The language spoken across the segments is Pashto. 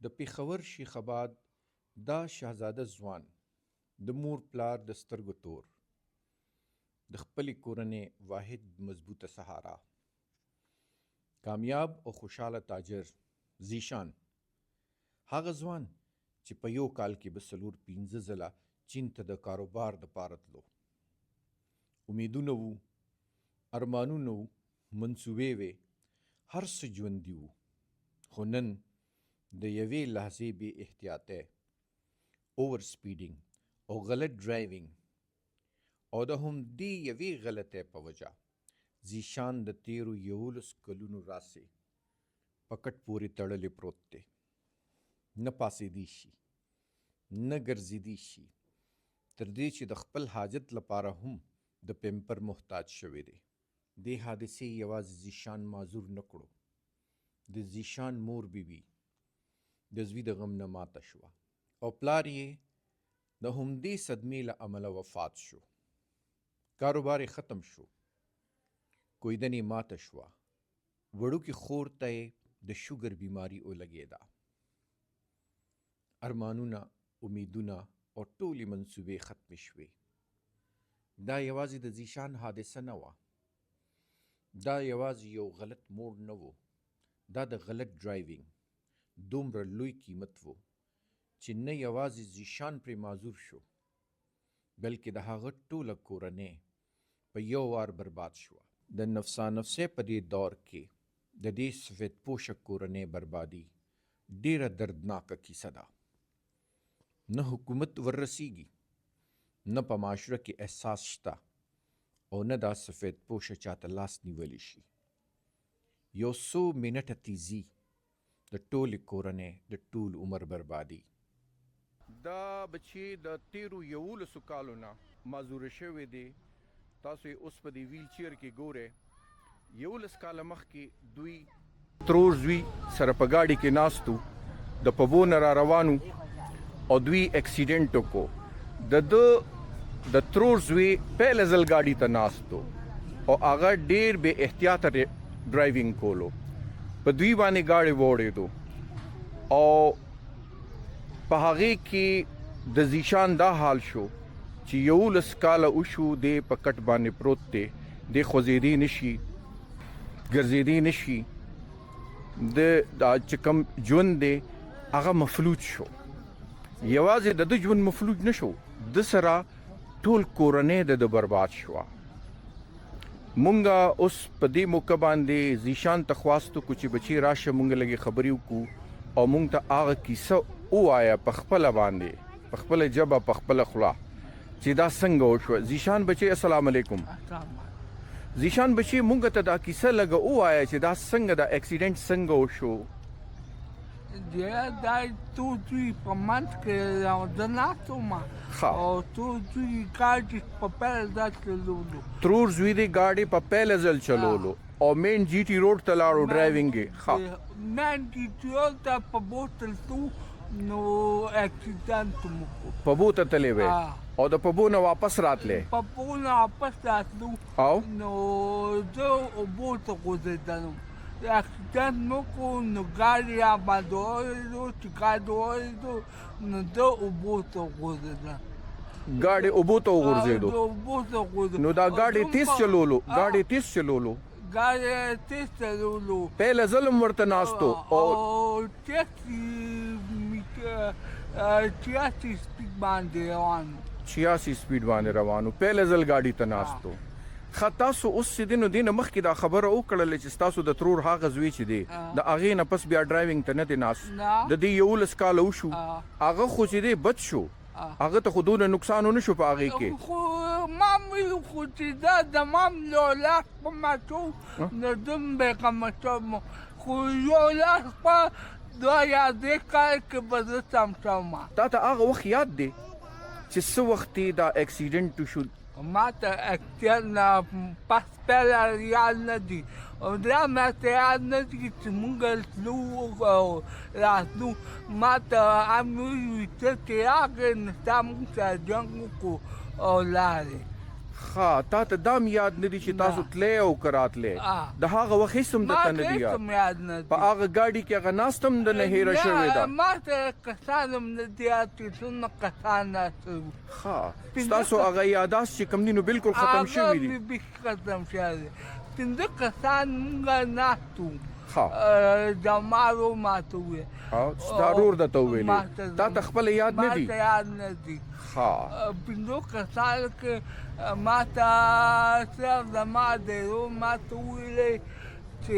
د پېښور شیخ اباد دا شهزاده ځوان د مور پلار د سترګو تور د خپلې کورنۍ واحد مضبوطه سهارا کامیاب او خوشحاله تاجر زیشان هغه ځوان چې په یو کال کې به 4-5 ځله چین ته د کاروبار دپاره تلو. امیدونه وو، ارمانونه وو، منصوبې وې، هر څه ژوندي وو، خو نن د یوې لحظې بې احتیاطۍ، اوور سپیډینګ او غلط ډرایوینګ او د همدې یوې غلطۍ په وجه زیشان د تیرو 11 کلونو راسې په کټ پورې تړلی پروت دی. نه پاسېدی شي، نه ګرځېدی شي، تر دې چې د خپل حاجت لپاره هم د پیمپر محتاج شوی دی. دې حادثې یوازې زیشان معذور نه کړو. د زیشان مور بیبي د زوی د غم نه ماته شوه او پلار یې د همدې صدمې له امله وفات شو. کاروبار یې ختم شو، کویدنې ماته شوه، وړوکې خور ته یې د شوګر بیماري ولګېده. ارمانونه، امیدونه او ټولې منصوبې ختمې شوې. دا یوازې د زیشان حادثه نه وه، دا یوازې یو غلط موړ نه و، دا د غلط ډرایوینګ دومره لوی قیمت و چې نه یوازې زیشان پرې معذور شو، بلکې د هغه ټوله کورنۍ په یو وار برباد شوه. د نفسا نفسۍ په دې دور کې د دې سفید پوشه کورنۍ بربادي ډیره دردناکه کیسه ده. نه حکومت وررسیږي، نه په معاشره کې احساس شته او نه دا سفید پوشه چاته لاس نیولی شي. یو څو منټه تیزي د ټولې کورنۍ د ټول عمر بربادي. دا بچی د تیرو 11 کالو نه معذوره شوی دی. تاسو یې اوس په دې ویل چیر کې ګورئ. 11 کاله مخکې دوی ترور زوی سره په ګاډي کې ناستو، د پبو نه را روانو او دوی اکسیډنټ وکړو. د ترور زوی پهله ځل ګاډي ته ناستو او هغه ډیر بې احتیاطه ډرایوینګ کولو. په دوی باندې ګاډي ووړېدو او په هغې کې د زیشان دا حال شو چې 11 کاله وشو، دی په کټ باندې پروت دی، دی خوځېدی نشي، ګرځېدی نشي، دا چې کوم ژوند دی هغه مفلوج شو. یوازې د ده ژوند مفلوج نه شو، د سره ټول کورنۍ د برباد شوه. مونږه اوس په دې موقع باندې زیشان ته خواستو کو چې بچی راشه، مونږ لږې خبرې وکړو او مونږ ته هغه کیسه ووایه په خپله باندې، په خپله ژبه، په خپله خوله چې دا څنګه وشوه. زیشان بچی السلام علیکم. زیشان بچی مونږ ته دا کیسه لږه ووایه چې دا څنګه دا اکسیډنټ څنګه وشو. دا تو دوی په منځ کې د ناستو ما او تو دوی ګاډي په پیل ځل چلولو. ترور زوی دی ګاډي په پیل ځل چلولو او مین جی ټي روډ ته لاړو ډرایوینګ یې. مین جی ټي روډ ته په بوتل تو نو اکسیډنټ مو په بوته تللی وی او د پبو نه واپس راتلی. پبو نه واپس راتلو او نو زه اوبو ته غورځېدلم. اکسیډنټ مو کو نو ګاډي راباندې وورېدو، چې ګاډي وورېدو نو زه اوبو ته غورځېدم. ګاډي اوبو ته وغورځېدو نو دا ګاډي تیز چلولو، ګاډي تیز چلولو، ګاډي تیز چلولو. پهله ظلم ورته ناستو او 86 سپیډ باندې روانو. 86 سپیډ باندې روانو، پهله ځل ګاډي ته ناستو. ښه تاسو اوس چې دی نو دې نه مخکې دا خبره وکړله چې ستاسو د ترور هغه زوی چې دی د هغې نه پس بیا ډرایوینګ ته نه دی ناست، د دې 11 کاله وشو، هغه خو چې دی بد شو، هغه ته خو دونه نقصان ونه شو په هغې کې. خو ما ویل خو چې دا زما یو لاس په مچو نو زه هم بېغمه شوم، خو یو لاس په 2000 کال کې به زه سم شوم. تا ته هغه وخت یاد دی چې څه وخت دا اکسیډنټ وشو؟ ما ته اکسیډنټ نه پس پیله یاد نه دي او دا ما ته یاد نه دي چې مونږ تلو او راتلو. ما ته هم ویل چې راغې نو ستا مونږ سره جنګ وکړو او لاړې. ها تا ته دام یاد نه دي چې تاسو نه. تلې او کراتلې د هغه وخت هیڅ هم ما درته نه ته دي هېڅ یاد هم یاد نه دي. په هغه ګاډي کې هغه ناست هم د نه هېره شوې ده ما ته کسان هم نه دي یاد چې څومره کسان ناست وو. ها پنځه ستاسو هغه یاداست چې کوم دي نو بالکل ختم شوي دي هغه بیخي ختم شوی دی. پنځه کسان مونږ ناست وو. ها جمالو ماته وویل. ستا ورور درته وویلې ماته تا ته خپله یاد نه دي ما ته یاد نه دي. ها پنځو کسانو کې ما ته صرف زما د ورور ما ته وویلې چې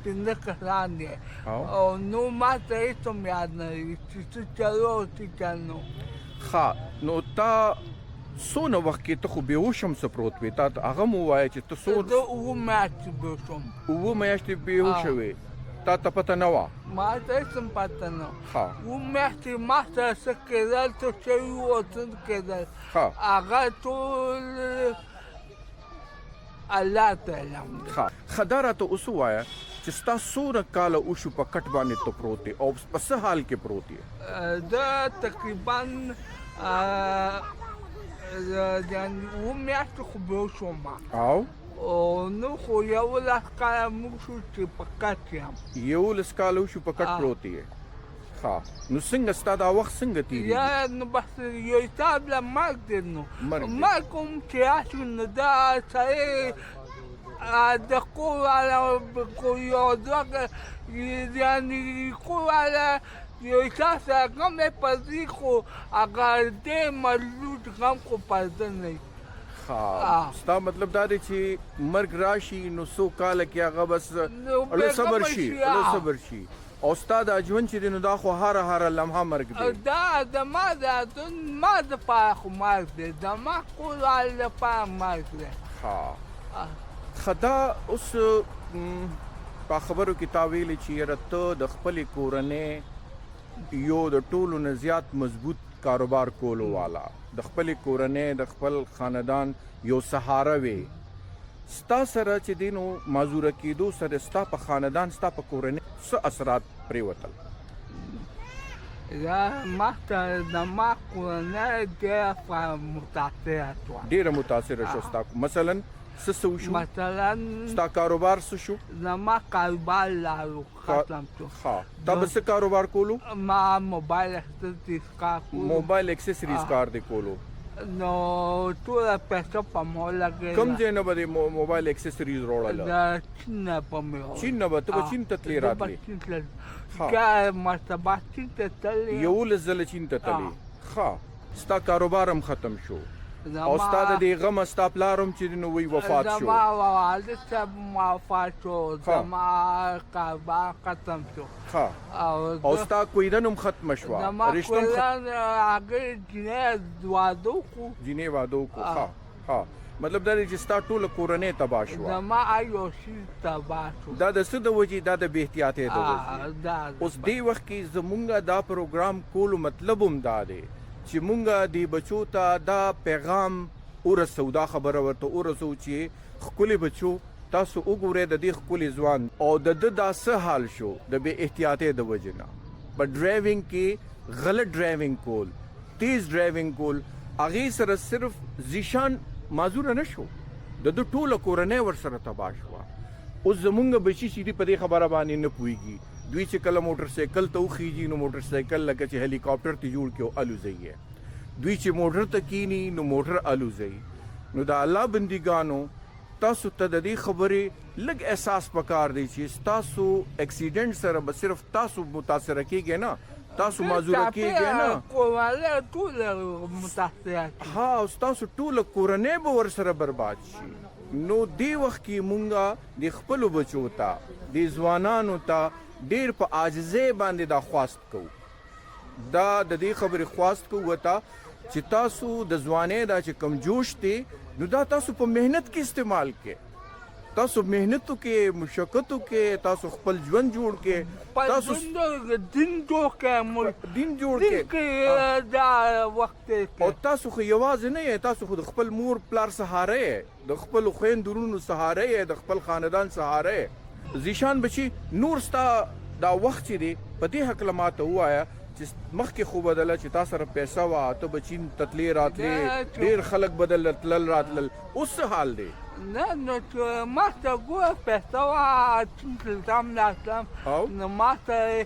پنځه کسان دي او نو ما ته هېڅ هم یاد نه دي چې څه چلو او څه چل نو. ها نو تا څونه وخت کې ته خو بېهوش هم څه پروت وې تا ته هغه م ووایه چې ته څو زه اووه میاشتې بېهوش وم. اووه میاشتې بېهوشه وې تا ته پته نه وه ما ته هېڅ هم پته نه وه. ها اووه میاشتې ما سره څه کېدل څه شوي وو او څه نه کېدل ها هغه ټول الله ته علم دی. ها ښه دا راته اوس ووایه چې ستا څونه کاله وشو په کټ باندې ته پروت یې او په څه حال کې پروت یې زه تقریبا یعنې اووه میاشتې خو بېهوش وم او او نو خو یولس کاله موږ شو چې په کټ یم. 11 کاله وشو په کټ پروت یې ها نو څنګه ستا دا وخت څنګه تېرېږي یا نو بس یو حساب له مرګ دی نو مرګ دی. مرګ هم چې راشي نو دا سړی د کور والا یو دوه یعنې کور والا یو حساب سره غم یې پرځي خو هغه ډېر ملوټ غم خو پرده نه وي. ها ستا مطلب دا دی چې مرګ راشي نو څو کاله کې هغه بس لږ صبر شي لږ صبر شي او ستا دا ژوند چې دی نو دا خو هره لمحه مرګ دی دا زما ما دپاره خو مرګ دی زما کور والا دپاره مرګ دی. ها ښه دا اوس په خبرو کې تا ویلې چې یاره ته د خپلې کورنۍ یو د ټولو نه زیات مضبوط کاروبار کولو والا د خپلې کورنۍ د خپل خاندان یو سهاره وې ستا سره چې دی نو معذوره کېدو سره ستا په خاندان ستا په کورنۍ څه اثرات پرېوتل یا ما ته زما کورنۍ ډېره متاثره شوه. ډېره متاثره شو ستا مثلا څه وشو مثلا ستا کاروبار څه شو زما کاروبار لاړو ختم شو. ها تا به څه کاروبار کولو ما موبایل اکسسریز کار کولو. موبایل اکسسریز کار دی کولو نو ټوله پیسه په ما لګېده. کوم ځای نه به د موبایل اکسسریز راوړله د چین نه به مې چین نه به ته به چین ته تلې راتلې ها. مرتبه چین ته تللی 11 ځله چین ته تلې ښه ستا کاروبار هم ختم شو او ستا د دې غمه ستا پلار هم چې نو وی وفات شو زما والد صاحب وفات شو زما کاروبار ختم شو ښه او او ستا کویدن هم ختمه شوه زما رشته هم کویدن هغې جنۍ واده وکړو جینۍ واده وکړو ښه مطلب دا دی چې ستا ټوله کورنۍ تباه شوه زما یو شي تباه شو. دا د څه د وجې دا د بې احتیاطۍ د وجې اوس دې وخت کې زمونږ دا پروګرام کولو مطلب هم دا دی چې مونږ دې بچو ته دا پیغام ورسو دا خبره ورته ورسو چې ښکلي بچو تاسو وګورئ د دې ښکلي ځوان او د ده دا څه حال شو د بې احتیاطۍ د وجې نه په ډرایوینګ کې غلط ډرایوینګ کول تیز ډرایوینګ کول هغې سره صرف زیشان معذوره نه شو د ده ټوله کورنۍ ورسره تباه شوه. اوس زمونږ بچي چې دي په دې خبره باندې نه پوهېږي دوی چې کله موټر سایکل ته وخیږي نو موټر سایکل لکه چې هلیکاپټر ته جوړ کړي او الوزوي یې دوی چې موټر ته کینی نو موټر الوزوي نو د الله بندګانو تاسو ته د دې خبرې لږ احساس پکار دی چې تاسو اکسیډنټ سره به صرف تاسو متاثره کیږئ نه تاسو معذوره کیږئ نه کورنۍ ټوله متاثره ها او تاسو ټوله کورنۍ به ورسره برباد شي. نو دې وخت کې مونږ د خپلو بچو ته د ځوانانو ته ډېر په عاجزۍ باندې دا خواست کوو دا د دې خبرې خواست کوو ورته چې تاسو د ځوانۍ دا چې کم جوش دی نو دا تاسو په محنت کې استعمال کړئ تاسو محنت وکړئ مشقت وکړئ تاسو خپل ژوند جوړ کړئ تاسو دین جوړ کړئ دین جوړ کړئ دا وخت او تاسو خو یوازې نه یې تاسو خو د خپل مور پلار سهاره یې د خپلو خویندو ورونو سهاره یې د خپل خاندان سهاره یې. زیشان بچي نور ستا دا وخت چې دی په دې هکله ماته ووایه چې مخکې خو بدله چې تا سره پیسه وه ته به چین تتلې دا راتلې چې- ډېر خلک بدل تلل راتلل اوس څه حال دی نه نو چې ما ته ګوره پیسه وه چین تلتم راتلم او نو ما ته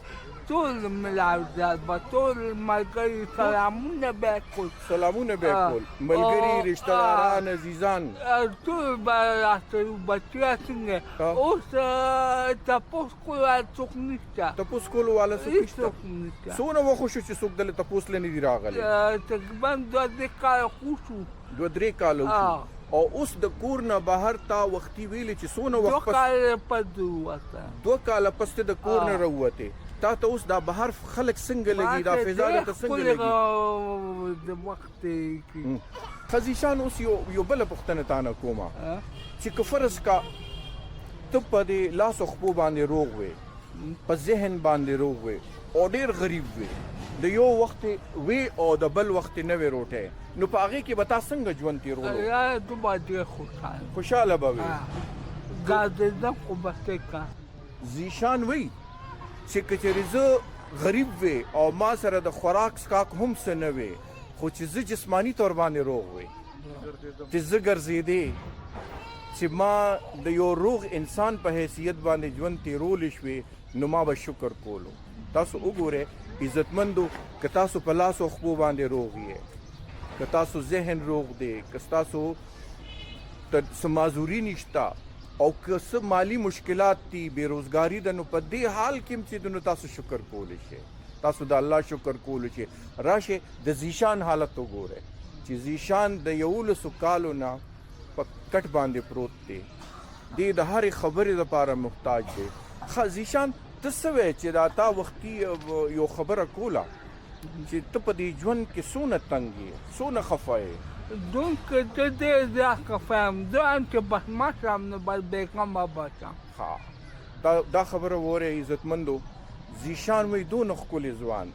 ټول ملاوزات به ټول ملګري سلامونه به یې کول سلامونه به یې کول ملګري رشته داران عزیزان ټول به راته بچیه څنګه اوس تپوس کولو څوک نشته تپوس کولو والا څوک نشته هېڅوک نشته څونه وخت شو چې څوک دلته تپوس له نه دي راغلی تقریبا 2 کاله خو شو 2-3 کاله وشو او اوس د کور نه بهر تا وختي ویلې چې څونه 2 وخت پس کاله په وته 2 کاله پس ته د کور نه راووتې تا ته اوس دا بهر خلک څنګه لګي دا فضا ته څنګه لګي د وخت کې خزیشان اوس یو بله پوښتنه تا نه کومه چې که فرض کا ته په دې لاس او خپو باندې روغ وې په ذهن باندې روغ وې او ډېر غریب وې د یو وخت وې او د بل وخت نه وې روټۍ نو په هغې کې به تا څنګه ژوند تېرولو یا تو باندې خوشحاله به وې ګازېدم خو بسې کا زیشان وی چې که چېرې زه غریب وې او ما سره د خوراک څښاک هم څه نه وې خو چې زه جسماني طور باندې روغ وې چې زه ګرځېدې چې ما د یو روغ انسان په حیثیت باندې ژوند تېرولی شوې نو ما به شکر کولو تاسو وګورئ عزتمندو که تاسو په لاس او خپو باندې روغ یې که تاسو ذهن روغ دی که ستاسو څه معذوري نشته او که څه مالی مشکلات دي بېروزګاري ده نو په دې حال کې هم چې ده نو تاسو شکر کولی شئ تاسو د الله شکر کولی شئ راشئ د زیشان حالت وګورئ چې زیشان د 11 کالو نه په کټ باندې پروت دی دی د هرې خبرې لپاره محتاج دی زیشان ته څه وی چې دا تا وختي یو خبره کوله چې ته په دې ژوند کې څونه تنګ یې څونه خفه یې دونك ډېر زیات خفه یم زه یم چې بس ما شم نو بس بېغمه بشم ها دا خبره وورئ عزتمندو زیشان وی دونه ښکلی ځوان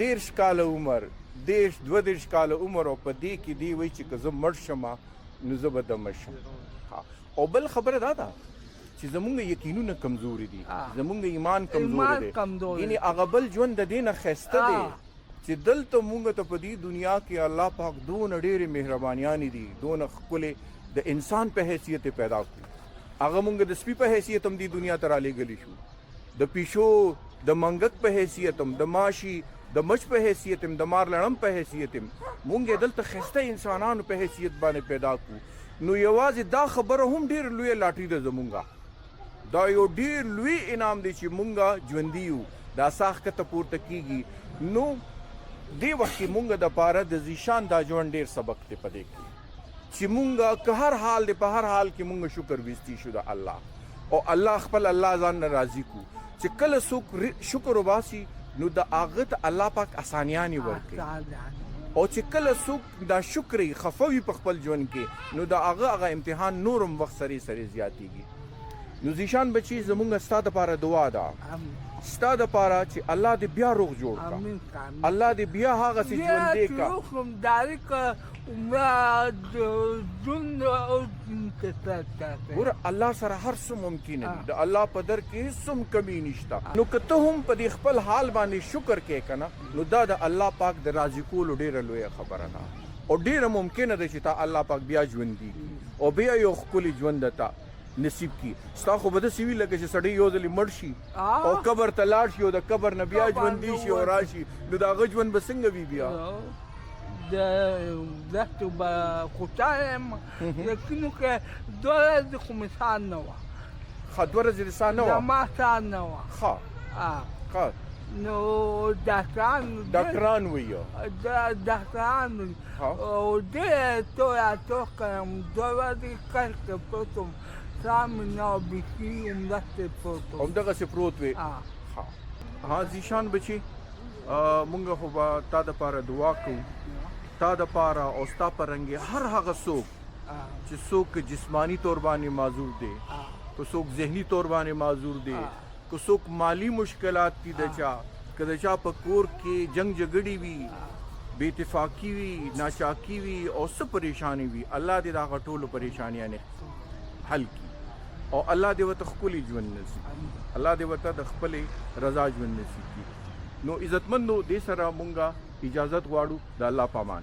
13 کاله عمر 22 کاله عمر او په دې کې دی وی چې که زه مړ شم نو زه به دمه شم او بل خبره دا ده چې زمونږ یقینونه کمزوري دي زمونږ ایمان کمزوري دی یعنې هغه بل ژوند د دې نه ښایسته دی چې دلته مونږ ته په دې دنیا کې الله پاک دونه ډېرې مهربانیانې دي دونه ښکلې د انسان په حیثیت یې پیدا کړو هغه مونږ د سپي په حیثیت هم دې دنیا ته رالیږلی شو د پیشو د منګک په حیثیت هم د ماشي د مچ په حیثیت هم د مار لړم په حیثیت هم مونږ یې دلته ښایسته انسانانو په حیثیت باندې پیدا کړو نو یوازې دا خبره هم ډېره لویه لاټري ده زمونږه دا یو ډېر لوی انعام دی چې مونږه ژوندي یو دا ساه ښکته پورته کېږي نو دې وخت کې مونږ دپاره د زیشان دا ژوند ډېر سبق دی په دې کې چې مونږ که هر حال دی په هر حال کې مونږ شکر ویستی شو د الله او الله خپل الله ځان نه راضي کوو چې کله څوک شکر وباسي نو د هغه ته الله پاک اسانیانې ورکوي او چې کله څوک دا شکر یې خفه وي په خپل ژوند کې نو د هغه امتحان نور هم وخت سره زیاتېږي نو زیشان بچي زمونږ ستا دپاره دعا ده ستا دپاره چې الله دې بیا روغ جوړ کړه الله دې بیا هغسې ژوندی کړه ګوره الله سره هر څه ممکنه دي د الله په در کې هېڅ هم کمی نشته نو که ته هم په دې خپل حال باندې شکر کوې که نه نو دا د الله پاک د راضي کولو ډېره لویه خبره ده او ډېره ممکنه ده چې تا الله پاک بیا ژوندي او بیا یو ښکلي ژوند ته نصیب کی ستا خو به داسې وي لکه چې سړی یو ځلې مړ شي او قبر ته لاړ شي او د قبر نه بیا ژوندي شي او راشي نو د هغه ژوند به څنګه وي بیا داسې به خوشحاله یم یقینو کې 2 ورځې خو مې ساه نه وه ښه 2 ورځې دې ساه نه وه زما ساه نه وه ښه نو ډاکټران وایي ډاکټران او ډېر توکه یم 2 ورځې کش کې پروت وم ساه مې نه وه بیخي همداسې پروت وم همدغسې پروت وې ها زیشان بچي مونږ خو به تا دپاره دعا کوو تا دپاره او ستا په رنګې هر هغه څوک چې څوک جسمانی طور باندې معذور دی که څوک ذهني طور باندې معذور دی که څوک مالی مشکلات دي د چا که د چا په کور کې جنگ جګړې وي بې اتفاقي وي ناچاکي وي او څه پریشاني وي الله دې د هغه ټولو پریشانیانې حل کړي او الله دې ورته ښکلی ژوند نصیب کړي الله دې ورته د خپلې رضا ژوند نصیب کړي نو عزتمندو دې سره مونږه اجازت غواړو د الله پامان.